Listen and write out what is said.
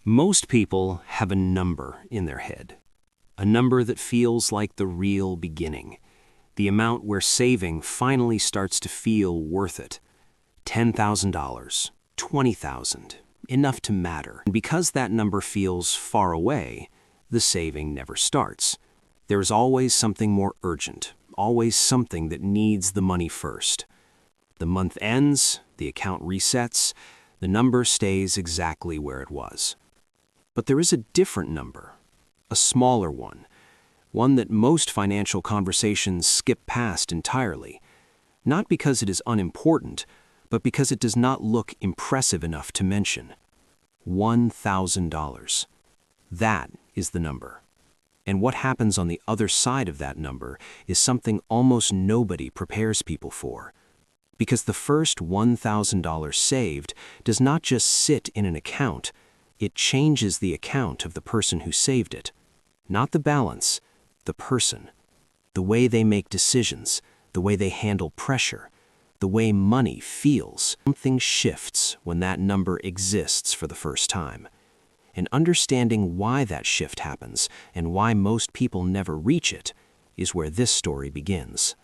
Most people have a number in their head, a number that feels like the real beginning, the amount where saving finally starts to feel worth it. $10,000, $20,000, enough to matter. And because that number feels far away, the saving never starts. There is always something more urgent, always something that needs the money first. The month ends, the account resets, the number stays exactly where it was. But there is a different number, a smaller one that most financial conversations skip past entirely, not because it is unimportant, but because it does not look impressive enough to mention. $1,000. That is the number. And what happens on the other side of that number is something almost nobody prepares people for. Because the first $1,000 saved does not just sit in an account, it changes the account of the person who saved it. Not the balance, the person. The way they make decisions, the way they handle pressure, the way money feels. Something shifts when that number exists for the first time. And understanding why that shift happens and why most people never reach it is where this story begins.